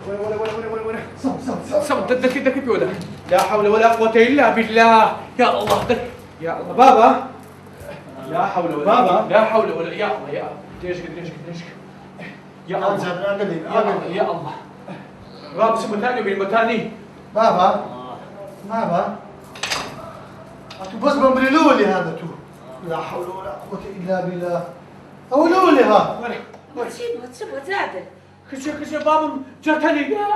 ولا صب دك بيودا لا حول ولا قوة إلا بالله يا الله دك يا الله بابا لا حول ولا بابا لا حول ولا يا الله يا ديش يا الله يا الله رابس متاني بالمتاني بابا أنتو بس بمبلولي هذا تو لا حول ولا قوة إلا بالله أولولي ها تسيبه تعدل كش بابا جاتني لا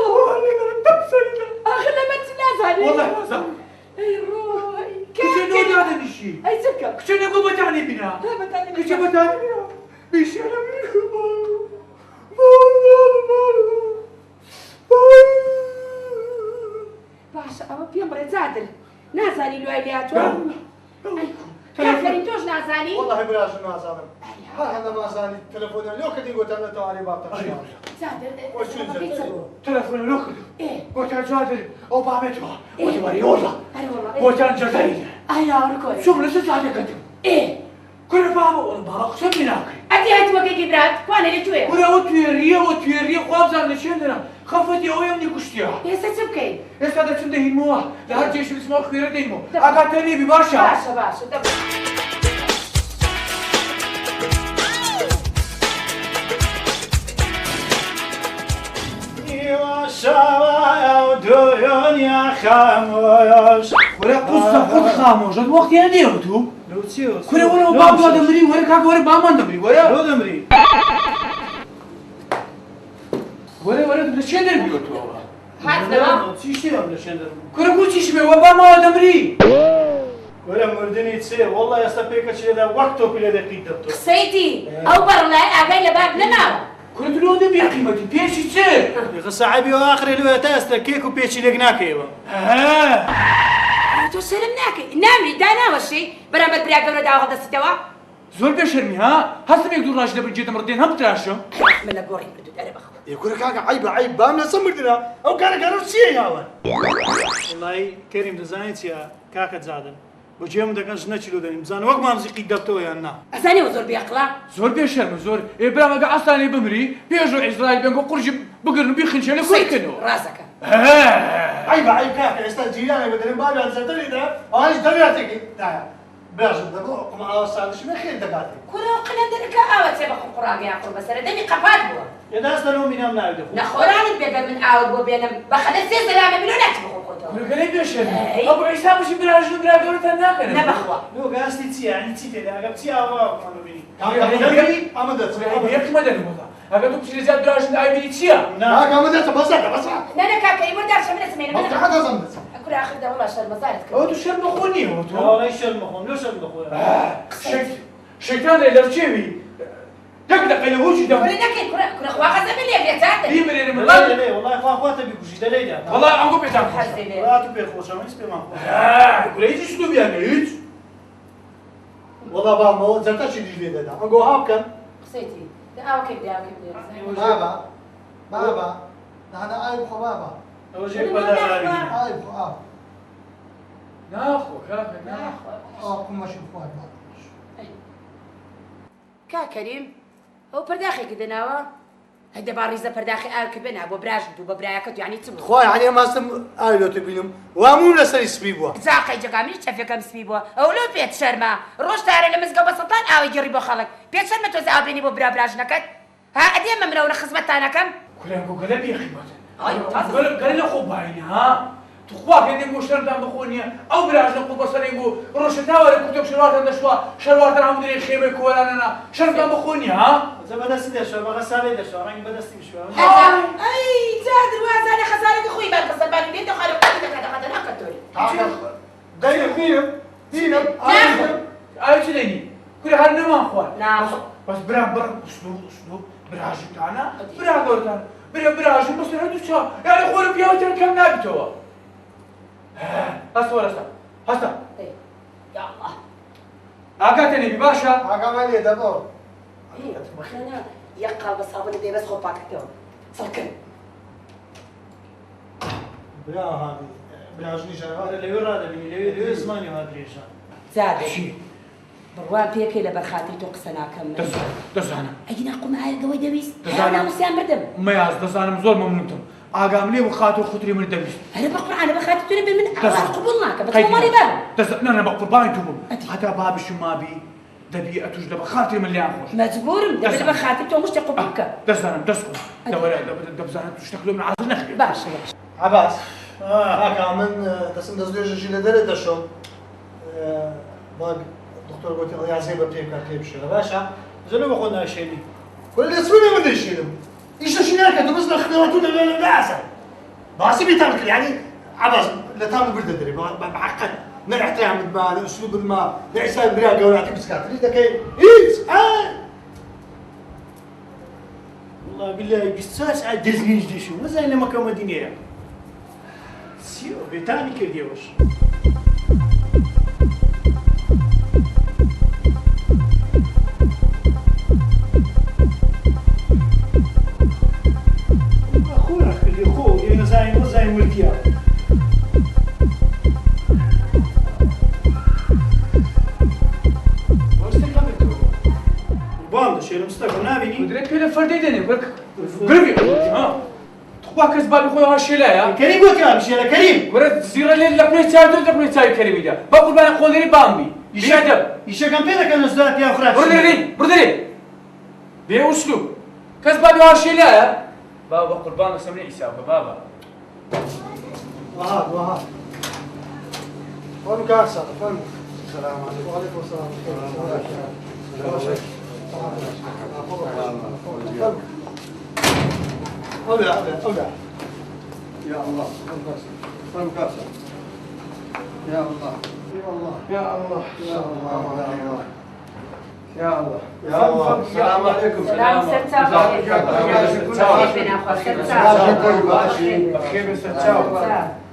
والله اخر لما تنازل والله لازم اي روحي كش نودي هذا الشيء اي سكر كش نقوم بتاني بنا كش بتاني بنا بيشيل باشا أما بيمر تعدل نازاني لو أيلياتو كافرين توش نازاني والله بلاش الناس هذا أنا ما زاني تلفوني لو كنت قلت أنا تواني بابتر تعدل تلفون لوك إيه قلت له جادر او بابتها قلت وري والله أنا والله قلت انا جزائري أنا أوركوي شوف لسه صادق قدم إيه كل بابا قسم بناك أدي هات وقت جبرات وأنا اللي توي ولا وتويريه خوابزار نشندنا خفتي او يوم نكشتيها يا ستبكي استاذ تشنده هيموه لهر جيش اسمه خير ديمو اقاتني بباشا باشا دبر شوايا وديون يا خاموش ولا قصة خاموش الوقت يا ديوتو لو تسيو كل ولا بابا دمري ولا كاك ولا بابا دمري ولا لو دمري ولا بلشندر بيوتو هات نما تشيشتي ولا شندر كل كل شيء وبابا دمري ولا مردني تسير والله يستبيك شيء ذا وقته في الذي قيدته سيتي أو برلا أبي لباب لنا كل تلون دبي قيمتي بيش يصير يا صاحبي واخر اللي تاست كيك وبيتش لقناك ايوه تو سلمناك نامري دانا وشي برامج برياق ولا داو هذا الستوا زول بشرمي ها هسه يقدر راجل بالجيت مرتين هم تراشو من البوري بدو انا بخو يقول لك عيب بامنا سمردنا أو كانوا شيء يا ولد والله كريم دزاينت يا كاكا زادن بجيم ده كانش نشلو ده مزان وقت ما مزيق قدرته يا نا أزاني وزور بيقلا زول بشرم زول ابراهيم قاعد اصلا بمري بيجو اسرائيل بينكو قرج بقرن بيخنش لك كنو راسك عيب كاكا يستجيلان بدل ما قال زتري ده أنا درياتك تعال بلاش ده قم على السادس ما خير دقاتي كنا قلنا درك آوت يا بخو قراب يا قرب بس دمي قفاد بوا يا ناس لو من امنا يدخل نخوران بيقل من آوت بوا بينم بخد السيس لا ما بلونك بخو قطو كل قليل بشرم ابو عيسى مش براجل دورة الناقل نبخوا لو قاستي تي يعني تي تي ده قبتي اوا ما بيني أمدت يك مدن والله هذا تو بشي زاد براجل اي بي تشيا أمدت بس لا كاكا يقول دار شمنا سمينا ما حدا زمت أكل آخر ده والله شر مزارت هو تو شرم خوني هو لا تو لا يشل مخون لو شل مخون شيطان اللي تشيبي تقدر على وجهي ده كنا نكين كنا خواقة زميلي يا بيتاتي يمري من لا الله لا والله اخواته بيكوشي ده ليه والله عنكم بيتام حزيني لا تبي خوش ما يسمع ما يقول ايش شنو بيعمل والله بابا ما زلتش يجي ده أقول هابكن خسيتي ده كيف بابا ده أنا عيب بابا وجهك بدل عيب ناخو كاكا ناخو قم أشوف واحد كريم هو برداخي كده ناوا هيدا باريزا برداخي كبنا ابو براج بو برايكت يعني تمو خويا يعني ما سم آيلو تبينهم وامون لسه يسبيبوا زاقي جاكامي شافي كم سبيبوا او لو بيت شرما روش تاري لمزقه بسلطان او يجربوا خلق بيت شرما توزع بيني بو براج نكت ها اديما من اول خصبت انا كم كلامكم كلام يا اخي قال له خو باين ها تخواك يدي مو شرط عم بخونيا او براج نقول بصرينغو روشتا ولا كتب شروات النشوا شروات العمدري خيمه كولانا شرط عم بخونيا ها زبدست ده شو بغسالي ده شو راني بدستي شو اي زاد الوازن خساره اخوي بعد قصبان بيت خالو كذا نكتوري دايما فينا اي تليني كل هالنا ما اخوان نعم بس برا اسلوب براج بتاعنا برا دورتنا براج بس هادو شا يعني خول بيوتر كم نابتوا هسا يا الله اقاتني بباشا عقبالي دبور انا يقال بس ابو دي بس خو باكتو سكن بلا هذه بلا جني هذا شغال اللي يراد بني اللي اسمعني هذا ريشان زاد شي بڕوان پێکەی لە بەرخاتری تۆ قسە ناکەم دەزانم ئەگینا قومایە گەوەی دەویست دەزانم. ناموسیان بردم مەیاز دەزانم زۆر مەمنونتم ئاگام لێ و خاتر خوتری من دەویست هەرە بە قورعانە بەخاتی تۆ بن من دەزانم. قبول ناکەم بە تۆماری بەم نە بە قوربانی تو بووم هەتا بابشم مابی دەبی ئەتوش لە بەخاتری من لیان خۆش مەجبورم دەبێت بەخاتی تۆ مشتی قوبول بکە دەزانم دەست دەبزانم توش تەکلۆ من عازر نەخێت باشە باش عباس هاکا من دەسم دەستێژەشی لە دەرێ دەشۆم دکتۆر گوتی ڕاضی بە پێکار پێ بشێنە باشە زۆر بە خۆ ناشێنی ولی دەچمێنێ من دەیشێنم ئیشەشی ناکە دەبست لە خوێوەتو لە لاسە باسی بێتان کرد یعنی عباس لە تام بردە دەرێ بەحقیقت نە احترامت ما لە ئوسلوبت ما لە ئیسان برا گەوراتی بسکاتری دەکەی هیچ والله بالله 24 ساعة دەزنیش دێشم نەزانین لە مەکە مەدینەیە سیۆ بێتانی کردیەوەش درێت پێ لە فەردەی دێنێ گربی تخوا کەس بابی خۆی هەشێلایە کەریم گوتیان بشێنە کەریم وەرە زیرە لێ لە پێی چاردۆ لە پێی چاوی کەریمیدا با قوربانە خۆڵێری بامبی بیشادە ئیشەکەم پێ دەکەن ئەستاد پیا خراپ بردەرێ بێ ئوسلوب کەس بابی هەشێلایە بابا بە قوربان لەسەم لێ ئیساوکە بابا وهات وين كاسة فن السلام عليكم وعليكم السلام أولى يا الله فن كاسة يا الله يا الله يا الله يا الله يا الله السلام عليكم سلام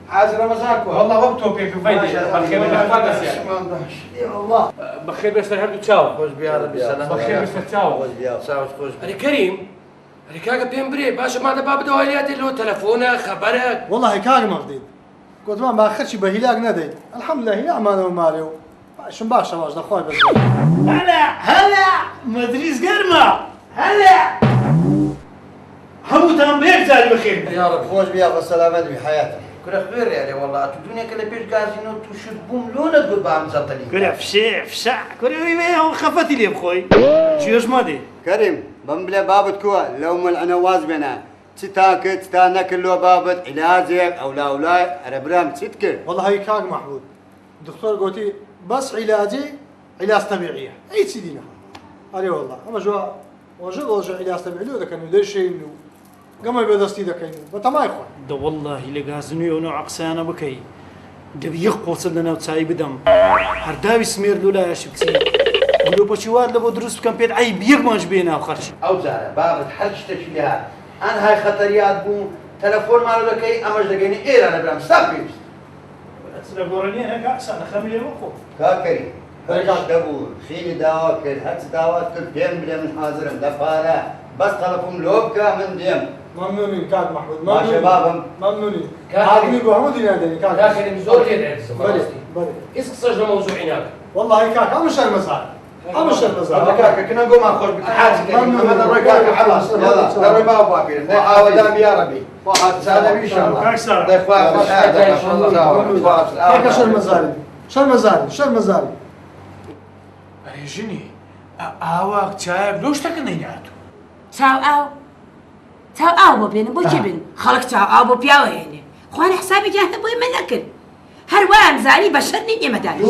حاضر رمضانكم والله وقته بيك فايدة بخير بالفرس يعني يا الله بخير بس هردو تشاو خوش بیا ربی سلام بخير بس تشاو خوش بیا ساوس خوش بیا أنا كريم أنا كاكا بين بري باشا ما دباب دواليات له تلفونه خبرك والله كاغ مغديد قلت ما باخرش بهلاك ندي الحمد لله هي امانه وماليو شن باشا واش دخوي بس هلا مدريس قرمة هلا هموتان بيك زاري بخير یا رب خوش بیا و سلامت بی حیاتك كل خير يعني والله الدنيا كلها بيش قازينو تشد بوم لونا تقول بعم زطلي كل فشع كل خفتي لي بخوي جيوش مادي كريم بمبلا بابت كوا لو من انا واز بنا تتاكد تانك لو بابت علاجك او لا ولا انا برام تذكر والله هي كاغ محمود الدكتور قلتي بس علاجي علاج طبيعيه اي سيدينا علي والله اما جوا وجد علاج طبيعي لو كانوا ليش شيء قام يبدستي دكاين بتما يخون ده والله لقازني ونوع عقسانة بكي دبي يقوص لنا وتساي بدم هرداوي سمير لولا شبكسي ولو بشوار لبو دروس كان بيت عيب يقمش بينا وخرش او زاره بابت حلش تشليها انا هاي خطريات بو تلفون مالو لكي امش دقيني ايه انا برام ستابيبس سلقورني انا عقسانة خميلة وخو كاكري برجع دبور خيلي دواء كل هات دواء كل ديم بلا من حاضر دفارة بس تلفون لوبكا من ديم ممنونين كاك محمود ما شبابهم ممنونين كاك محمود يناديني كاك لكن مزور يدعي بلي بلي إيش قصة موضوع هناك والله كاك امش المزار امش المزار هذا كاكا كنا نقوم اخذ بتحاج هذا الرجال كاكا خلاص يلا ضرب بابا باكر وعودان يا ربي واحد سالم ان شاء الله كاك سار كاك شو المزاري شو المزاري شو المزاري ژنی ئاواک چایەک لۆ شتەکە نەیناتوە چاو ئاو بۆ بێنم بۆ چی بن خەڵک چاو ئاو بۆ پیاوە هێنێ خوانە حسابی جاهە بۆی من نەکرد هەروەیان زانی بە شەر نین ئێمەدانی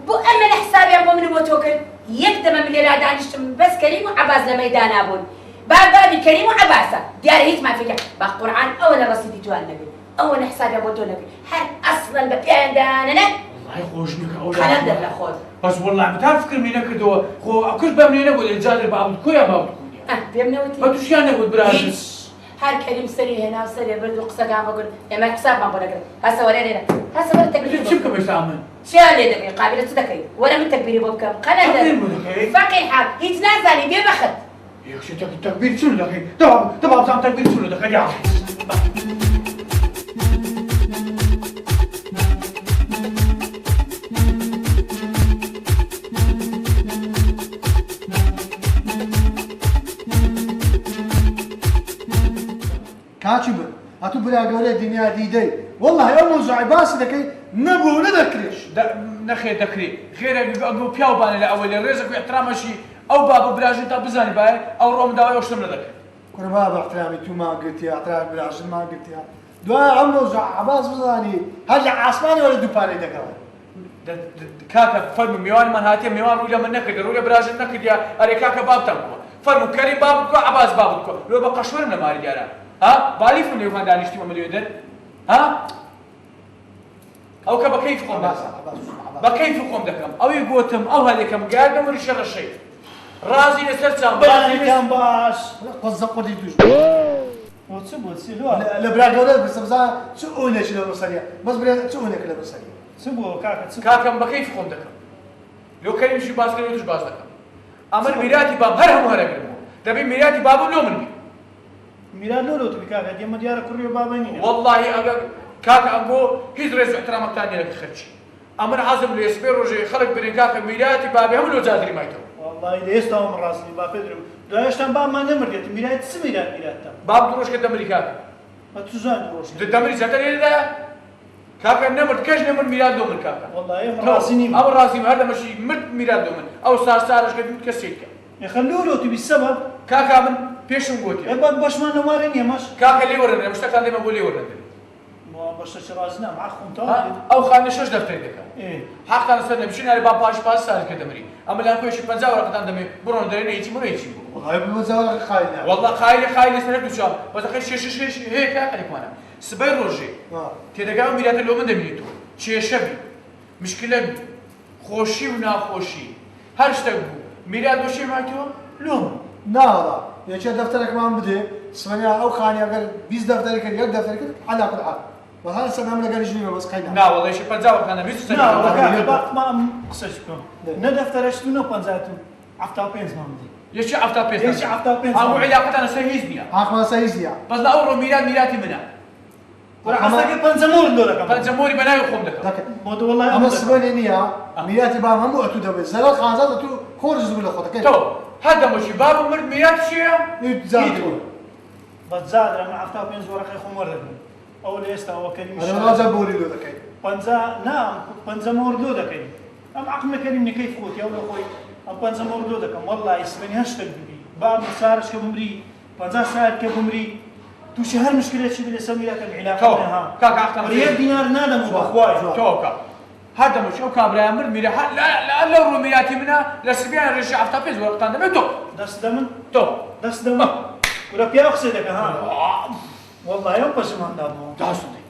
بۆ ئەمە لە حسابیان بۆ من بۆ تۆ کرد یەک دەمە من لێرا دانیشتم بەس کەریم و عەباس لە مەیدانا بوون بابی کەریم و عەباسە دیارە هیچمان فکر با قورعان ئەوە لە ڕەسیدی توان نەبێت ئەوە لە حسابیان بۆ تۆ نەکرد هەر ئەسڵەن بە پیان دانەنە والله خۆش نەکە ئەو خەلەندەر لە خۆت بەس والله بتان فکرمی نەکردەوە خۆ ئەوکەش بەم لێ نەبوو لە جادر بابت کۆیە بابت کۆنیە پێم نەوتی بە تووشیان نەبوو برازن هر كريم سري هنا وسري برد وقصة قام بقول يا ما حساب ما بقول هسه ولا لينا هسه ولا تكبير شو بكم يسامن شو اللي دبي قابلة تذكري ولا من تكبيري بكم خلنا فقي حال يتنازلي بيبخت يا اخي تكبير شنو دقيق طبعا تكبير شنو دقيق يا اخي کاچی بن هاتو برا گەورەی دنیا دیدەی والله ئەو مۆزوعی باسی دەکەی نەبوو نەدەکرێش نەخێ دەکرێت خێرە ئەگەر پیاوبانە لە ئەوەی لە ڕێزەک و احترامەشی ئەو بابە براژن تا بزانی باە ئەو ڕۆم داوای ئەو شتم نەدەکرێت کوربا بە احترامی تومان گرتیا احترام براژنمان گرتیا دوای ئەو مۆزوع عەباس بزانی هەر لە عاسمانەوە لە دووپارەی دەکەوە کاکە فەرمو میوانمان هاتیە میوان ڕووی لە من نەکرد ڕووی لە براژن نەکردیا ئەرێ کاکە بابتان بکوە فەرمو کەریم باب بکوە عەباس باب بکوە لۆ بە قەشوەرم لە ماری دیارە ها بالیفم لێوان دانیشتیمە ملیۆ دەر ها ئەو کە بە کەیف خۆم بە کەیف خۆم دەکەم ئەوەی گوتم ئەو هەلێکم گار بەمەری شەڕەشەی ڕازی لەسەر چاوم بەڵێکان باش قەزە قوردی توش بۆچ بۆچی لە برا گەورە بسەبزا چ ئۆنێکی لە بەسەریە بەس برێ چ ئۆنێک لە بەسەریە چ بۆ کاکە چ کاکەم بە کەیف خۆم دەکەم لۆ کەریمشی باز کرد توش باز دەکەم ئەمر میراتی باب هەر هەموو هەرەگرم دەبێ میراتی بابم لۆ من بی میران لۆ تو کاکە دێمە دیارە کوڕی و بابای نینە والله ئەگەر کاکە ئەنگۆ هیچ ڕێز و احترامەتان نیە لە خەرچی ئەمن حەزم لێ سبێ ڕۆژێ خەڵک برێن کاکە میراتی بابی هەموو لۆ جادری مایتەوە والله لە ئێستاوە من ڕاستی با پێدرم دوایشتان بابمان نەمردێت میرات چ میراتە باب دڕۆژ کرد دەمری کاکە بە تو زان ڕۆژ دەمری زەتە لێدایە کاکە نەمرد کەش نەمرد میرات دۆ من کاکە والله ئێمە ڕاستی نیم ئەمە ڕاستیم هەر دەمەشی مرد میرات دۆ من ئەو سارش کرد کەسێک کە خەلوولۆ تو بیسەبەب کاکە من پێشم گوتی ئێبەت بەشمان نەوارە نییە مەش کاکە لێ وەرەنێ شتەکان دێمە بۆ لێ وەرەنێ بەشە ڕازی نام عەخۆمتەوە ئەو خانە شەش دەفتەری دەکات ئێ حەقتان سەر نەبشین هەر با پاش سار کرد دەمری ئەمە لان خۆشی 50 وەرەقەتان دەمێ بڕۆن دەرێنە هیچی من هیچی بوو والله بمەزاوە خاینە والله خایلی لەسەر دووچاو بەزەقەی شێش هەیە کاکەێکمانە سبەی ڕۆژێ تێدەگا میراتە لۆ من دەبینێتەوە کێشە بی مشکلە بی خۆشی و ناخۆشی هەر شتێک بوو میرات دۆشێ مایتەوە لۆ ناوەڵا یەکێ دەفتەرێکمان بدێ سوێنیا ئەو خانی ئەگەر 20 دەفتەری کرد یەک دەفتەری کرد عەلا کول حال وهذا سلام لەگەر ژنیمە بەس قەینا ناوەڵی شی 50 وەرەقەتان دەبێت باقمان قسەش بکەم نەدەفتەرەشتو نە 50 هەفتا و پێنج مام بدی یەکی ئەفتا پێنج یەکی هەفتا و پێنج هەموو عیلاقەتان لەسەر هیچ نییە حاقمان سەیزیە بەس لە ئەو ڕۆ میراتی منە قەسەکە پەنجەمۆر لۆ دەکەم پەنجەمۆری بەناوی خۆم دەکەم بۆ دو وەڵای ئەمە سبەنێ نییە میراتی بام هەموو ئەتو دەبێت زەرەڵ خازات ئەتو خۆرج بوو لە خۆتەکەی تۆ هەر دەمەشی بابم مرد میرات چییە؟ زادوە بەس زادرە من هەفتا و پێنج وەرەقەی خۆم وەردەگرم ئەو لە ئێستاەوە کەریمی ڕاجە بۆری لۆ دەکەی پەنجەمۆر لۆ دەکەین ئەم عەقمە کەریمی کەیف خۆتی ئەو لە خۆی ئەم پەنجەمۆر لۆ دەکەم وەڵڵی سبەنی هەر شتێک ببی باب سارش کە بمری 50 ساعت کە بمری تووشی هەر مشکلێکی بێ لەسەر میراکەم عیلاقەکەها کاکە ئەختەم یەک دینار نادەم بەخوای تۆکە هەر دەمەشی ئەو کابرایان مرد میرە لەو ڕۆ میراتی منە لە سبیان ڕێژی ئەفتا پێنج وەرەقەتان دەبێت تۆ دەست دەمن تۆ دەست دەمن ورە پیا قسە دەکە ها والله ئەو پەشماندا بووم داسوودی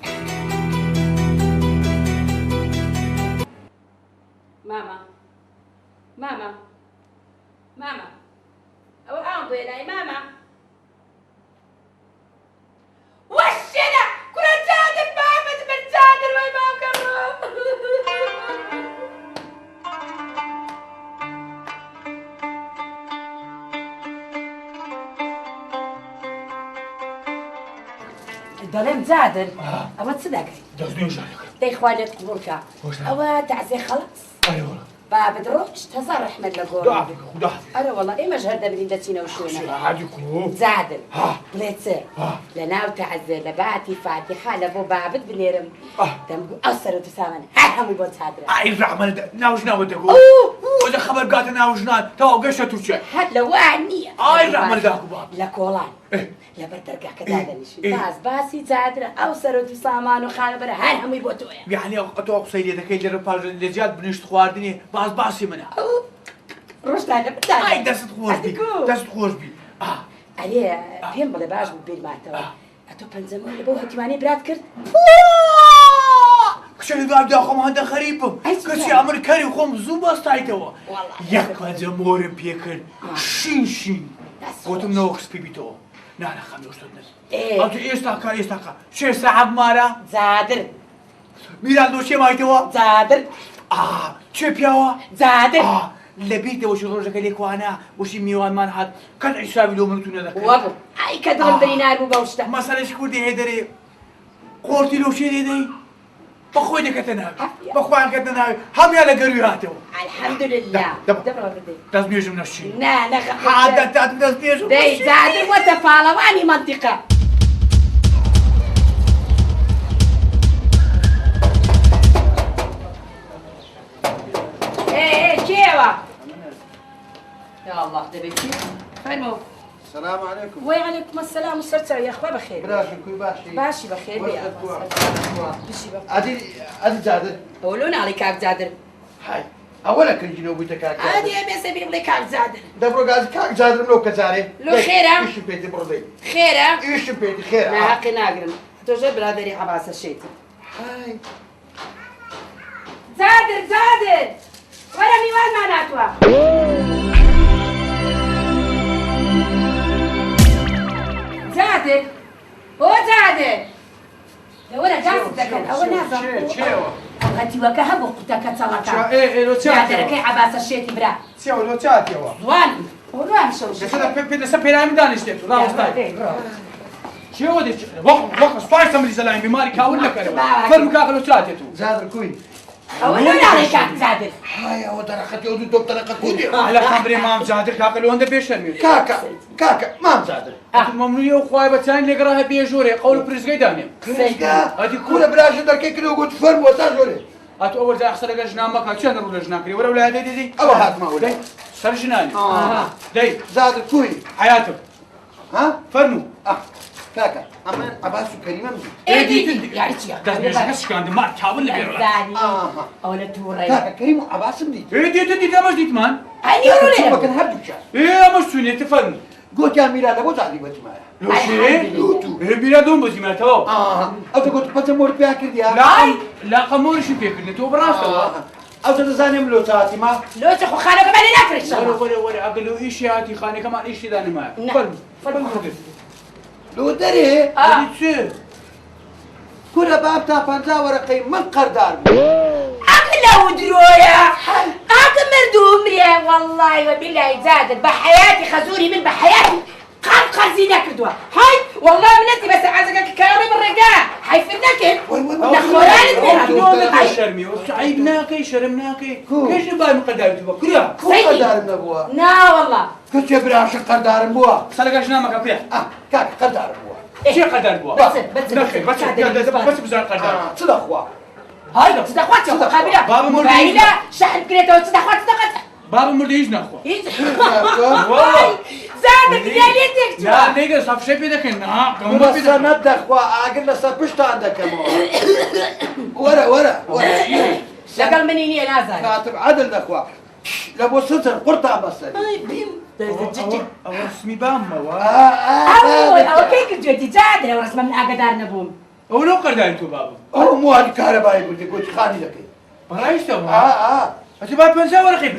ماما ئەوە ئاو بێنای ماما وەشێنە کورە جادر بابت بەر جادر وای باوکەم دەڵێم جادر ئەوە چ دەکەی دەیخوا لێت قبوڵکە ئەوە تەعزیە خەڵەس بابت ڕۆژ تەزا ڕەحمەت لە گۆڕ ئەرە وەڵا ئێمەش هەر دەبرین دەچینەوە شوێنە جادر بڵێ چ لە ناو تەعزیە لە باتی فاتیحا لە بۆ بابت بنێرم دەمگو ئەو سەرۆت و سامانە هەر هەمووی بۆ چادرە ئای ڕەحمەت ناوژناوە دەگۆ وەدە خەبەر گاتە ناوژنان تەواو گەشتە تووچێ هەر لەوە نییە ئای ڕەحمەت داکو باب لە کۆڵان لەبەر دەرگاکەدا دەنیشین باسی جادرە ئەو سەرۆت و سامان و خانەبەرە هەر هەمووی بۆ تۆیە یعنی تۆ قسەی لێ دەکەی لێرە پاژ لە زیاد بنیشت خواردنی باسی منە ڕۆژدانە ئای دەست خۆش بی دەست خۆش بی ئەرێ پێم بڵێ باش بوو بیرماتەوە ئەتۆ پەنجەمۆر لە بۆ هەتیوانەی برات کرد کچەی دوابدا خۆم هەندە خەریبم کەچی ئەمر کەری خۆم زوو بەستایتەوە یەک پەنجەمۆرم پێ کرد شین گوتم نەوە قسپی بیتەوە نانە خەمیۆشتت نەس ئەوتو ئێستاکە شێ سەعەت مارە جادر میران دۆشێ مایتەوە جادر چێ پیاوە جادر لە بیرتەوەشی ڕۆژەکە لێکوانە وشی میوانمان هات کەس حیسابی لۆ منتو نەدەکەن وەبوو ئای کە دڵم بەری ناربوو بەو شتە مەسەلەش کوردی هێدەرێ قۆرتی لۆشێ لێدەی بەخۆی دەکەتە ناوی بەخۆیان کەتە ناوی هەمیان لە گەروی هاتەوە الحەمدولله دەست نوێژم نەشین نا عادەتات دەست نوێژم دەی جادر وەتە پاڵەوانی مەنتیقە ايه كيوا يا الله دبيتي فهموا السلام عليكم. وعليكم السلام وسرت يا اخويا بخير براشن كوي باشي. باشي بخير يا باشي عادي جادر. قولون عليك كاك زادر هاي. أولا كن جنوبي تكاك. عادي يا بس بيقول لك كاك زادر دبرو قاعد كاك جادر لو كزاري. لو خيرة إيش بيتي بردي. خيرة إيش بيتي خيرة. ناقي ناقرم توجب برادري عباس الشيت هاي. زادر ولا ميوان معناتها زادر هو زادر يا ولا جالس دكان أول ناس شيوا أنتي وكهب وقتك تصلك ايه لو تشات زادر كي عباس الشيت برا سيوا لو تشات يوا زوان ورا مشوش بس انا بيبي نسبي لا مداني اشتيت لا مستاي شو دي وقت سبايس امري زلاين بماري كاول لك انا فرم كاك لو تشات تو جادر كوي. أولون عليك زادر هاي أو درخت يودو دوب طريقة كودي. على خمري مام زادر كاك لو عنده بيشرمي كاكا ما مزادر. ممنوع وخواي بتسان اللي قراها بيجوري قول بريز قيداني هادي كورة بلاش دركي كيلو قلت فرم وتاجوري. اتو اول زي اخسر جنامك هاتشان نروح جناكري ولا هذه دي أو هات ما ولا. سر جناني داي زادر كوي. حياتك ها؟ فرمو كاكا أمان عباس كريمة مزي. إيه دي يعني تيا ده بس كان ما تحاول اللي بيروح زاني أولا توري كاكا كريم عباس مدي. ايه دي ده مش دي مان هني يقولوا شو ما لي كان هبدو شاف. ايه مش سوني تفهم قلت يا ميرا لابد زادي بتمايا. لو شيء ايه بلا دوم بس ما تو أو تقول بس مور بيا كرديا. لا قمور شو فيك تو براسه أو تزاني ملوتاتي ما. لو تخو خانك ما نفرش ولا اقول له ايش هاتي خاني كمان ايش ثاني ما فيلم لو دري آه. تصير كل باب تا بنزا ورقي من قردار. أغلى ودرويا أغمر دومريا والله وبالله زادت بحياتي خزوني من بحياتي قام خزينة كدوا هاي والله منتي بس عايزك كلامي بالرجال حيفيدك دخلاني نومك شرمي وعيبناكي شرمناكي ايش نبغى مقدار تبغى كلها كل قردار بوا. لا والله كنت يبراش قردار بوا. سلقاش نامك اكيد كاك قردار بوا. شي قدر بوا بس بزار قدر صدق هاي صدقات يا قابلة بابا مرضي قابلة شحن كريتو صدقات بابا مرضي يجنا اخوه والله زادت ليلتك لا دقيقة صف شيء بيدك هنا بس ندخ واقل لسه بشت عندك يا ورا لقل مني نازل كاتب عدل دخوا لابو ستر قرطة بس او اسمي بامه او كيك جدي زاد لو رسمه من اقدار نبوم او لو قدر انتو بابا هو مو هذا الكهرباء يقول لك قلت خاني لك برايش تو انت بقى بنسى ولا خيب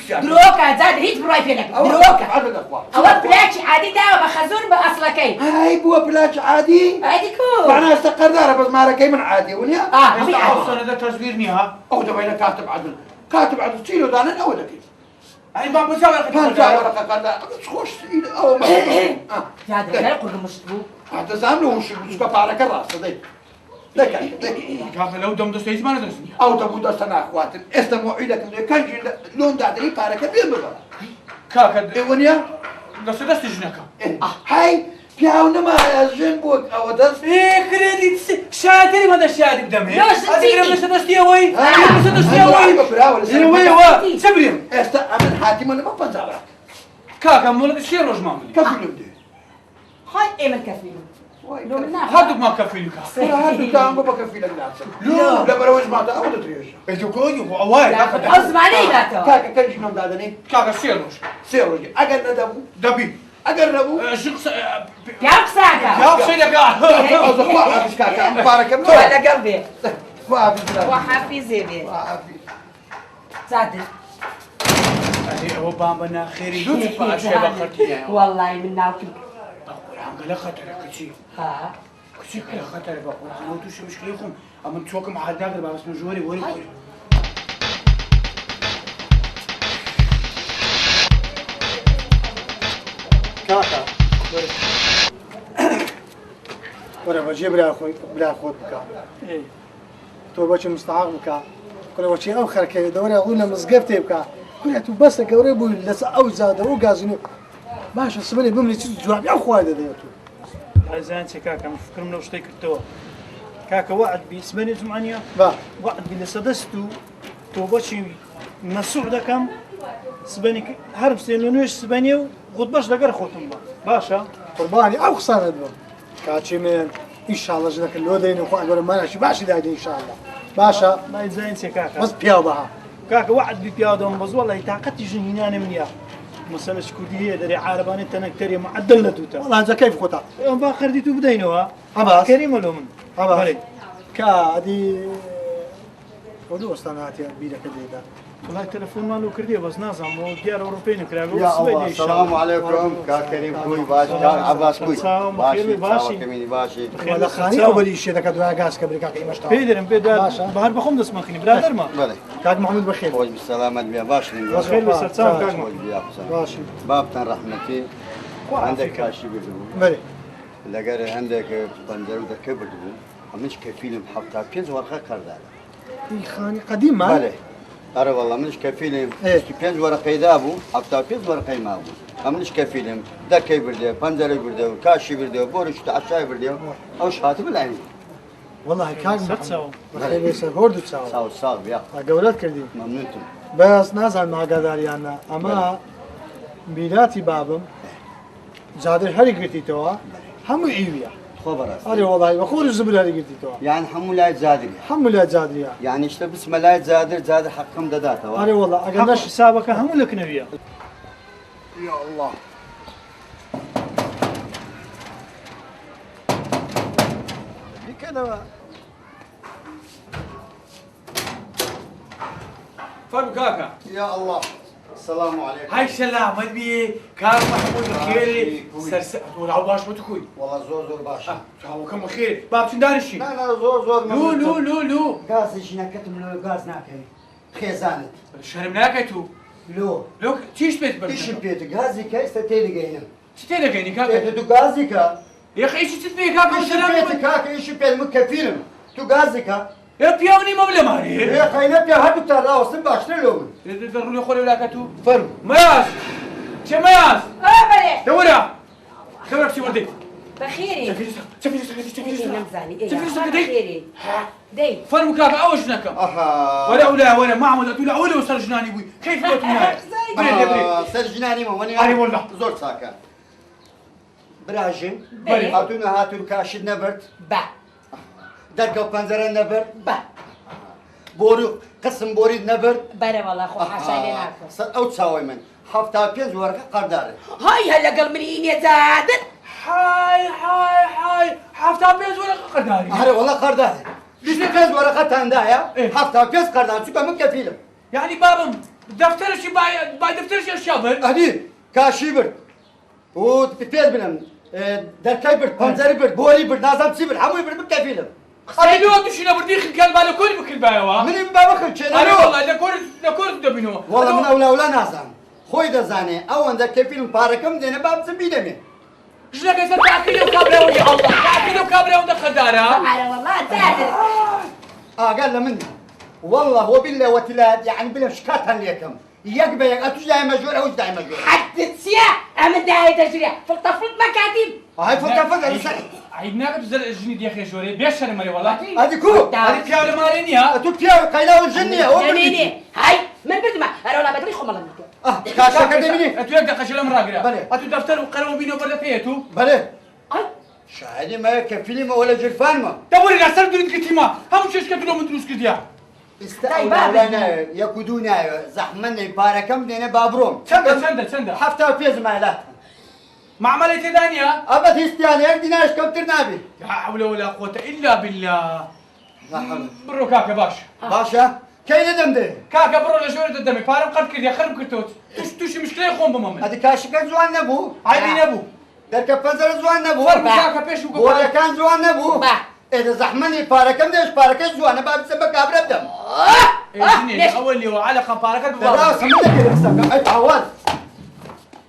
دروكا زاد هيت براي فينك دروكا عدل دخوا هو بلاش عادي ده وبخزون باصلكي هاي بوا بلاش عادي عادي كو معناها استقر دارة بس ما ركي من عادي ونيا في عادي اصلا هذا تصويرني ها او ده بين كاتب عدل تشيله دانا او لك اي بابا بنسى ولا كان جاء ورقة قال لا تخش او ما زاد لا يقول مشتبو هذا زامله وش كفى على كراس صديق لك كافة لو دم دستيت ما ندرسني او تبو دستنا اخواتي استمعوا لك كان جي لون دادري بارك بيمبر كاكا ونيا دست جنكا هاي بياونا ما جنبوك او دست ايه كريديت شادري هذا الشادي بدمي لا، هذا صدقني. دستي وي دستي وي وي سبريم من حاتم ولا ما بنزابرك كاكا مولد الشيء روج ماملي كفلوا بدي هاي ايه من كفيل لو منا هادوك ما كفيني كاكا هذا كان ما بكفي لك لا لا بروج ما تاخذ تريش ايتو كوي واي حزم علي لا كاكا كان جنون دادني كاكا الشيء روج سيروج اقل ندبو دبي اقربوا شخص يا بساكا يا شيء لك أصدقاء كاكا مبارك الله ولا قلبي وحافظ وحافظي بي وحافظ زاد هو بامبنا خيري لطف اشياء بخرتي والله من ناكل قال خطر كشي ها كشي كلا خطر بقول انا توش مشكلتكم اما تشوك مع الداخل بس نجوري وري كاكا ورا بجيب لي اخوي بلا اخوك بكا تو بچ مستعار بكا كل وشي اخر كي دوري اقول مزقفتي بكا كنت بس قوري بو لس او زاد او غازني باش سبني بملي جواب يا اخوي هذا ديتو زانتي كاكا مفكر منو شتي كرتو كاكا وعد بيسمني زمانيا با وعد بلي سدستو تۆ بۆچی مەسوع دەکەم سبەنی هەر بستێن لە نوێش سبەنێ و غوتبەش لەگەر خۆتم بە باشە قوربانی ئەو قسانت بم کاچی من ئینشاڵڵە ژنەکە لۆ دەین و خۆ ئەگەرە ماناشی باشی دادەین ئینشاڵڵە باشە نایزانین چێ کاکە بەس پیاو بەها کاکە وعد بی پیادەم بەز وەڵی تااقەتی ژن هینانە منە مەسەلەش کوردی هەیە دەرێ عارەبانێت تەنەکتەری معدل لە دووتە وەڵا ئەنجە کەیف خۆتا با خەردیت و بدەینەوە ئەباس کەریمە لۆ من ئەباس بەڵێ کا ئەدی خۆ دوو ئەستان هاتیە بیرەکە دێدا وڵای تەلەفۆنمان لۆ کردیە بەس نازانم دیارە ئەوروپی نکراوە يا الله السلام عليكم كريم خوي باش عباس خوي باشي وەلە خانی ئەوەلی شێدەکە دوای گاز کە بریکاکە ئیمەشتا پێی دەرم پێ بەهار بەخۆم دەسمەخنی برادەرمە بله کاک محمود بەخێر خوش بالسلامة بيا باش بەخێر بەسەر چاو کاک خوش بيا باشی بابتن رحمتي عندك كاشي بدو بەێ لقر عندك بنجر وده كبر مش كفيلم حتى بينز ورقة كردار ئی خانی قەدیمە بله أرى والله منش كفيلم إيه. بينز ورقة يدابو حتى بينز ورقة ما أبو منش كفيلم ده كبر ده بنجر برده كاشي برده بورش عشاي برده أو شهاتي بالعين وەڵی کاک سەد چاو بەخێر بێسەر هۆرد و چاوە ساو ساو بيا گەورەت کردی ممنونتم بەس نازان ئاگاداریانە ئەمە میراتی بابم جادر هەری گرتیتەوە هەموو ئیویە خبر ئەرێ وەڵی بە خۆری زبر هەری گرتیتەوە يعني حمو لا زادري هەموو لە جادریە يعني اشتا بسم لا زادر زادر حقهم دداته ئەرێ وەڵە ئەگەر حەق نەش حسابەکە هەموو لەکنەویە یا الله بیکەنەوە فرمو كاكا يا الله السلام عليكم هاي سلامة بي كان محمود خيري سرس ولا باش بتكوي والله زور زور باشا هو كم خير باب تندارشي لا لا زور زور لو لو لو لو غاز شنكتم لو غاز ناكي خيزانت شرم ناكتو لو لو تيش بيت ايش برد بيت غازي كاي ستيلي جاينا تتلقى يعني كاكا تو غازي كا يا اخي ايش تسميه كاكا ايش سلام بيت كاكا ايش بيت مكفيلم تو غازي كا يا بياوني ما بلا ماري يا خاينه بيا هادو ترى وسم باشتري ضروري خولي ولا كتو فرم مياس شو مياس بەێ دورها دورها بشي ولدي بەخێری شوفي نەمزانی دەی فرمو كاكا اول شنكا اها ولا ما عملت ولا وصل جناني بوي كيف قلت معي سرجناني ما وني أري والله. زور ساكا براجن بله. هاتونا هاتو كاشد نبرت بە دركو بنزرن نبرت بە بورو قسم بوريد نبرت بەرە وەڵا خۆ حاشای لێ ناکەم او تساوي من حفتا بينز ورقه قردار هاي هەر لەگەڵ منی ئینێ زادت حاي حافظة بيز ولا قداري هذا والله قردار ليش بينز ورقه تندايا إيه. حفتا بينز قردار شو من كفيلم يعني بابم دفتر شي باي دفتر شي الشابر هدي كاشيبر و بيز بنم دركاي برد بنزري برد بوري برد نازم سيبر حموي برد من كفيلم أنا لو أنت شنو بدي خل كلب على كل بكل بايوا من بابا كل أنا والله لكل دبينو والله من أولا نازم خوي دزاني أو عندك كفيلم باركم دينا باب زبيدمي شنو قصة تأكل وكابرة ويا الله تأكل وكابرة وده خدارة بەعرە وەڵا زادت قال مني والله وبالله وتلاد يعني بلا شكات ليكم يقبل أتوش داعي مجور أوش داعي مجور حدت سيا ئەمە داهێ دەژرێ فڵتەفڵت مەکاتیم هاي فلتفت عيدنا بتزل الجنيد يا أخي شوري بيشر مري والله هذه كو هذه بيا مالين يا أتو بيا قيلا والجنية هو دەمێنێ هاي من بدمە هەر وەڵا بەدڵی خۆمەڵم كاشا كدمني أتو يقدر قشل المراقرة بلى. أتو دفتر وقلم بينه وبرد فيتو بله ئەی شاهدي ما كفيلم ولا جرفان ما دوري ناصر دون كتيما هم شو كتلو من دروس كديا استأولانا يكودونا زحمنا باركم دينا بابروم سندا حفتا بيز مالات ما عملت دانيا أبد هستيان هيك ديناش كم ترنابي لا حول ولا قوة إلا بالله لا حول برو كاكا باش باشا كاين دم ده كاكا برو لشورة الدمي بارم قد كردي خرب كرتوت توش مشكلة يخون بمامن هذه كاشكا زوان نبو عيبين أبو درك بنزر زوان نبو فرمو كاكا بيش ولا كان زوان نبو با إذا زحمني باركم ديش باركة زوان باب سبك أبرد دم جنيه أول اللي وعلى خبارك راس منك كده حسك أي عواد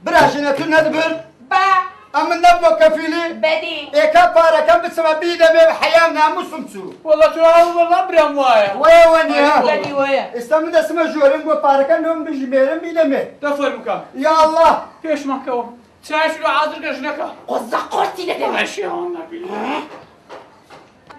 براشنا تنهدبر با أما نبو كفيلي بەدی إيكا باركم بسبب بيدا بحيانا مسلمسو والله ترى والله برام وايا وين يا بەدی وەیە استمد اسمه جورم وباركم نوم بجميرم بيدمي تفرمو كاكا يا الله فيش مكوا تعيش له عاذر كشنكا قۆزە قۆرتی نەدەمێ ماشي والله بالله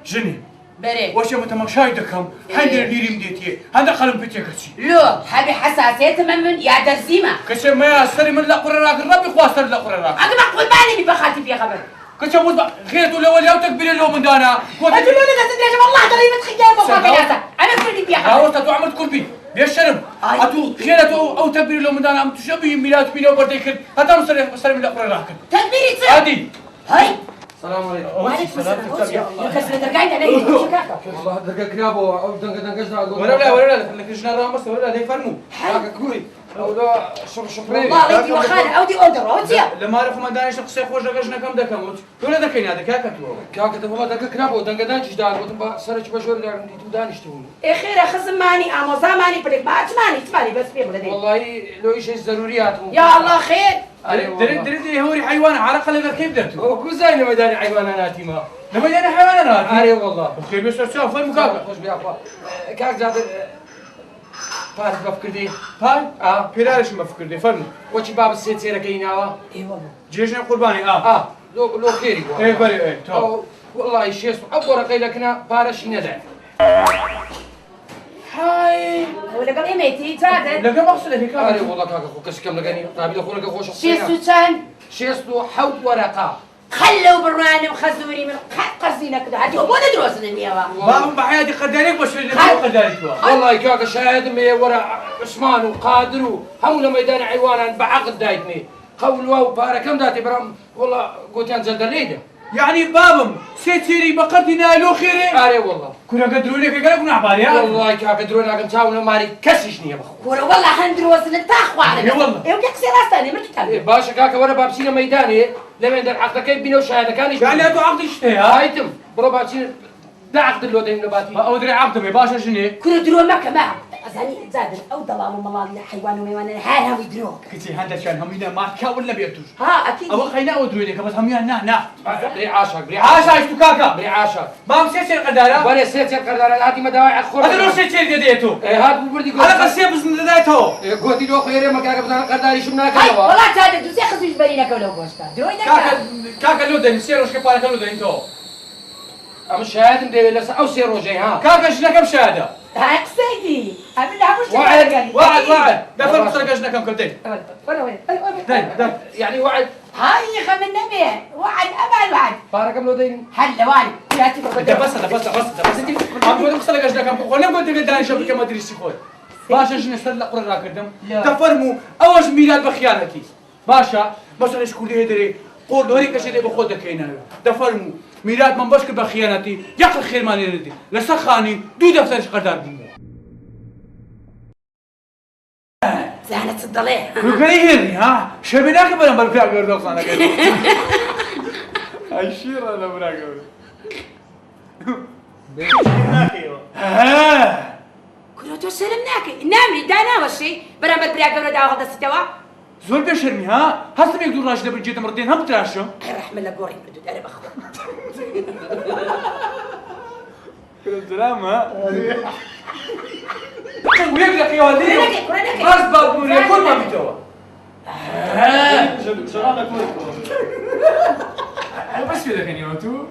جني بري واش متمشاي دكم حندر ديريم ديتي هذا قلم بتيكشي لو حبي حساسية من يا درزيمة كشم ما ياسري من لا قرراك ربي خواصر لا قرراك أنا معقول ماني بخاتي في خبر كشم مزبع خيرت ولا ولا وتكبير اليوم من دانا أجل ولا تدري والله ترى متخيل بابا كناسة أنا كل في خبر هاوست تو عملت كل بي ليش شرم اتو خيرت او تكبير اليوم من دانا ام تشبي ميلاد بينو برديك هذا مصري من لا قرراك تدبيري تصير عادي هاي السلام عليكم. وعليكم السلام يا كسر ترجعين علي والله دقة كنابو أو دقة ولا لك جنا رامس ولا لي فرمو حاجة كوري أو لا شكرا. والله ودي وخانة أودي أوردر أودي لما عرفوا ما دانش قصي خوش جنا كم دكموت ولا دكين هذا كاكتو كاكا والله دقة كنابو دقة دانش دار وتبا سرج بجور دار دي دانش تقول. خير خصم ماني أمو زماني بريك ما تماني بس في ولدي والله لو إيش الضروريات. يا الله خير دري هوري حيوان عرق اللي كيف درتو هو كوزاين مداري حيواناتي ما. لما جاني حيوانات أري والله. كيف يسوي فين مكاكا خوش بيا كاك زاد فارس بفكر دي. هاي بيرالش ما فكر دي فرمو وش باب السيد سيرك يناوا. اي والله جيشنا قرباني لو خيري. ايه بري ايه تو والله الشيء أبورا قيلكنا بارش ندع. هاي ولا قبل ميتي تعدل لقى مقصد هيك أري والله كاكا خوكش كم لقاني طابي لخونا كخوش شيستو كان شيستو حو ورقة. خلوا براني وخزوري من قصينا كده هاتي وبونا دروسنا النيابة بابا بحياتي قداريك باش اللي هو قداريك والله كاكا شاهد مي ورا عثمان وقادر هم لما يدان عيوانا بعقد دايتني قولوا وبارا كم داتي برام والله قلت انزل دليده يعني بابم سيتيري بقدنا له خيري اري والله كنا قدروا لك قالوا كنا عبالي والله كاكا درونا كم تاونا ماري كسشني يا بخو ورا والله هندروسنا التاخوا على اي والله ايه وكيك سيراستاني مرتي تعلم باشا كاكا ورا بابسينا ميداني لما يندر عقد كيف بينو شهاده كان يعني هاتوا عقد اشتيها هايتم برو بابسينا دا عقد اللو دين نباتي ما ادري عقد يا باشا شنو كل درو ما كمان أزاني زاد أو ضلال ملال حيوان وميوان هاي هم يدروك كتي هذا كان هم ما كاول لا بيتوش ها أكيد او خينا ادري لك بس هم نا رعاشك عاشا ايش كاكا رعاشك ما مسيت القداره وانا سيت القردار هذه مداوع اخر هذا لو سيت ديتو هذا بردي انا قصيه بس ندايته قلت له خير ما كاكا بدنا القردار شو بناك هاي والله تعال دوسي خذ جبرينا كلو بوشتا دروينا كاكا لو دين سيروش كبارك لو دين تو ام شهاده مدير لسه او سيرو جاي ها كاكا شنا كم شهاده هاي قصيدي أبلها مش وعد دفر مصر قشنا كم كنتين يعني وعد هاي خم النبي وعد أبل وعد بارك الله دين هلا وعد ياتي بس انت عم تقول مصر قشنا كم قلنا قلت لك داني شبكه ما ادري شكون باشا شنو استدل قرر راكدم تفرموا اول ميلاد بخيانتي باشا مثلا شكون يدري قول دوري كشي بخود كينا تفرموا ميلاد من بشكل بخيانتي يقل خير ما نردي لسخاني دو دفتر قدر بمو زانة تصدليه وقالي هيرني ها شبيناك بلا برفع قردوس انا قلت الشير انا براقب ها كنتو تسلمناك نامري دانا وشي برامل بريا قبل داو هذا الستوا زول بشرني ها هسه يقدر راجل بالجيت مرتين هم تراشو رحم الله قوري بردود انا بخو السلام ها ويقلق يا ولدي كورنك راس بابوري كل ما بيتوا شغالك بس في ذاك اليوم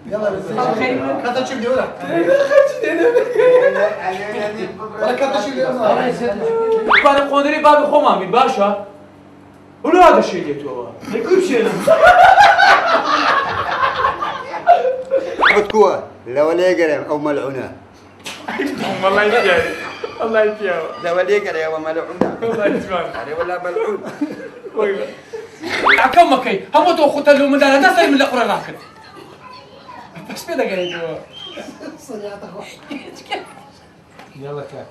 يلا بس كاتب شو بدي اقول لك ولا كاتب شو بدي اقول لك انا قدري باب خوما من باشا ولا هذا الشيء اللي تو كل شيء بتكوى لا ولا يقرا او ملعونه والله يجي الله يجي لا ولا يقرا او ملعونه والله يجي علي ولا ملعون كم مكي هم تو خط له من انا تسلم من القرى راكد بس بدا قاعد يلا كاك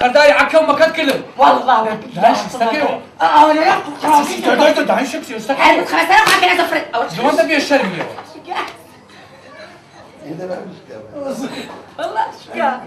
قداي عكم مكان كله والله داعش استكيوا انا خلاص داعش شكسي استكيوا حلو 5000 حاجه لازم افرد زمان تبي الشرمي والله شكرا